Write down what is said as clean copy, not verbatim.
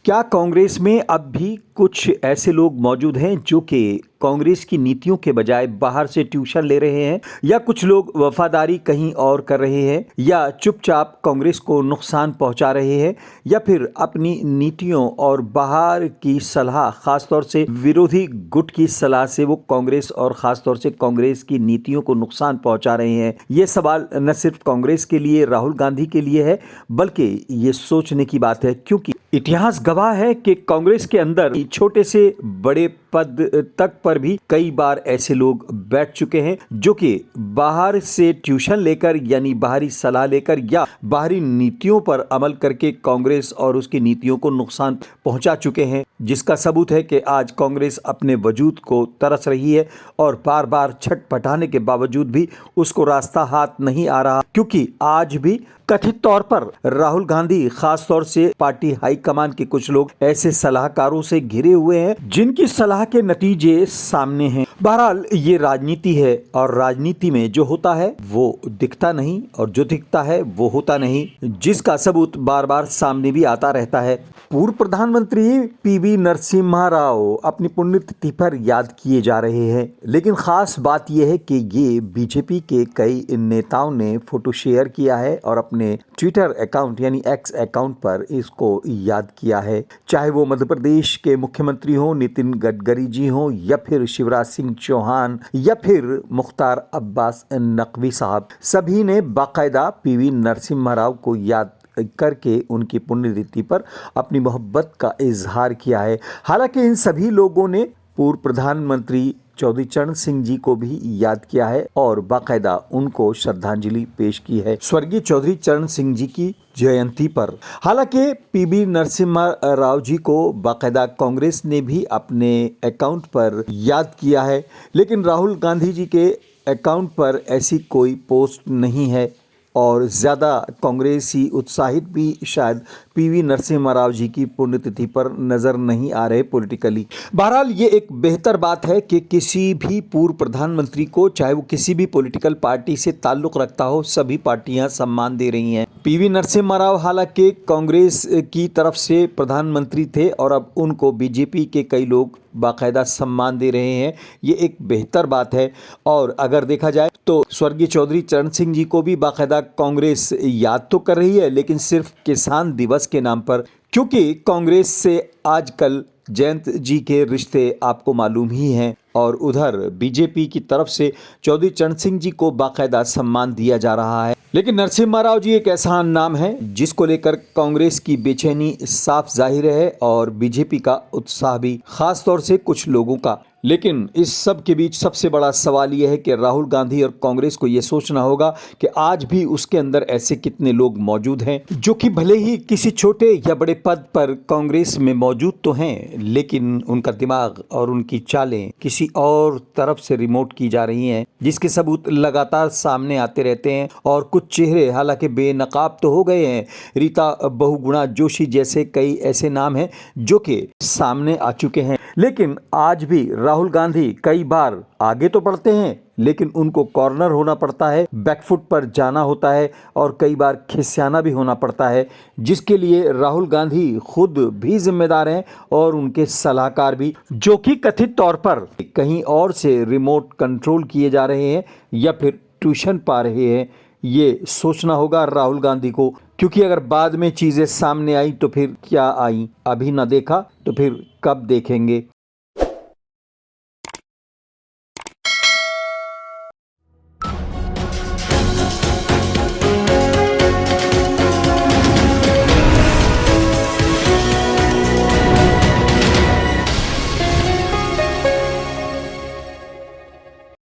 क्या कांग्रेस में अब भी कुछ ऐसे लोग मौजूद हैं जो कि कांग्रेस की नीतियों के बजाय बाहर से ट्यूशन ले रहे हैं, या कुछ लोग वफादारी कहीं और कर रहे हैं, या चुपचाप कांग्रेस को नुकसान पहुंचा रहे हैं, या फिर अपनी नीतियों और बाहर की सलाह, खासतौर से विरोधी गुट की सलाह से वो कांग्रेस और खासतौर से कांग्रेस की नीतियों को नुकसान पहुंचा रहे हैं। ये सवाल न सिर्फ कांग्रेस के लिए, राहुल गांधी के लिए है, बल्कि ये सोचने की बात है, क्योंकि इतिहास गवाह है कि कांग्रेस के अंदर छोटे से बड़े पद तक पर भी कई बार ऐसे लोग बैठ चुके हैं जो कि बाहर से ट्यूशन लेकर, यानी बाहरी सलाह लेकर या बाहरी नीतियों पर अमल करके कांग्रेस और उसकी नीतियों को नुकसान पहुंचा चुके हैं, जिसका सबूत है कि आज कांग्रेस अपने वजूद को तरस रही है और बार बार छटपटाने के बावजूद भी उसको रास्ता हाथ नहीं आ रहा, क्योंकि आज भी कथित तौर पर राहुल गांधी, खास तौर से पार्टी हाईकमान के कुछ लोग ऐसे सलाहकारों से घिरे हुए हैं जिनकी सलाह के नतीजे सामने हैं। बहरहाल ये राजनीति है और राजनीति में जो होता है वो दिखता नहीं और जो दिखता है वो होता नहीं, जिसका सबूत बार बार सामने भी आता रहता है। पूर्व प्रधानमंत्री पीवी नरसिम्हा राव अपनी पुण्यतिथि पर याद किए जा रहे हैं, लेकिन खास बात यह है कि ये बीजेपी के कई नेताओं ने फोटो शेयर किया है और अपने ट्विटर अकाउंट यानी एक्स अकाउंट पर इसको याद किया है। चाहे वो मध्य प्रदेश के मुख्यमंत्री हो नितिन गडकरी जी हो, या फिर शिवराज सिंह चौहान, या फिर मुख्तार अब्बास नकवी साहब, सभी ने बाकायदा पीवी नरसिम्हा राव को याद करके उनकी पुण्यतिथि पर अपनी मोहब्बत का इजहार किया है। हालांकि इन सभी लोगों ने पूर्व प्रधानमंत्री चौधरी चरण सिंह जी को भी याद किया है और बाकायदा उनको श्रद्धांजलि पेश की है स्वर्गीय चौधरी चरण सिंह जी की जयंती पर। हालांकि पीवी नरसिम्हा राव जी को बाकायदा कांग्रेस ने भी अपने अकाउंट पर याद किया है, लेकिन राहुल गांधी जी के अकाउंट पर ऐसी कोई पोस्ट नहीं है और ज़्यादा कांग्रेसी उत्साहित भी शायद पीवी नरसिम्हा राव जी की पुण्यतिथि पर नज़र नहीं आ रहे पॉलिटिकली। बहरहाल ये एक बेहतर बात है कि किसी भी पूर्व प्रधानमंत्री को, चाहे वो किसी भी पॉलिटिकल पार्टी से ताल्लुक़ रखता हो, सभी पार्टियां सम्मान दे रही हैं। पीवी नरसिम्हा राव हालांकि कांग्रेस की तरफ से प्रधानमंत्री थे और अब उनको बीजेपी के कई लोग बाकायदा सम्मान दे रहे हैं, ये एक बेहतर बात है। और अगर देखा जाए तो स्वर्गीय चौधरी चरण सिंह जी को भी बाकायदा कांग्रेस याद तो कर रही है, लेकिन सिर्फ किसान दिवस के नाम पर, क्योंकि कांग्रेस से आजकल जयंत जी के रिश्ते आपको मालूम ही हैं, और उधर बीजेपी की तरफ से चौधरी चरण सिंह जी को बाकायदा सम्मान दिया जा रहा है। लेकिन नरसिम्हा राव जी एक ऐसा नाम है जिसको लेकर कांग्रेस की बेचैनी साफ जाहिर है और बीजेपी का उत्साह भी, खास तौर से कुछ लोगों का। लेकिन इस सब के बीच सबसे बड़ा सवाल यह है कि राहुल गांधी और कांग्रेस को यह सोचना होगा कि आज भी उसके अंदर ऐसे कितने लोग मौजूद हैं जो कि भले ही किसी छोटे या बड़े पद पर कांग्रेस में मौजूद तो हैं, लेकिन उनका दिमाग और उनकी चालें किसी और तरफ से रिमोट की जा रही हैं, जिसके सबूत लगातार सामने आते रहते हैं। और कुछ चेहरे हालांकि बेनकाब तो हो गए हैं, रीता बहुगुणा जोशी जैसे कई ऐसे नाम हैं जो कि सामने आ चुके हैं, लेकिन आज भी राहुल गांधी कई बार आगे तो बढ़ते हैं, लेकिन उनको कॉर्नर होना पड़ता है, बैकफुट पर जाना होता है और कई बार खिसियाना भी होना पड़ता है, जिसके लिए राहुल गांधी खुद भी जिम्मेदार हैं और उनके सलाहकार भी, जो कि कथित तौर पर कहीं और से रिमोट कंट्रोल किए जा रहे हैं या फिर ट्यूशन पा रहे हैं। ये सोचना होगा राहुल गांधी को, क्योंकि अगर बाद में चीज़ें सामने आई तो फिर क्या आई, अभी ना देखा तो फिर कब देखेंगे।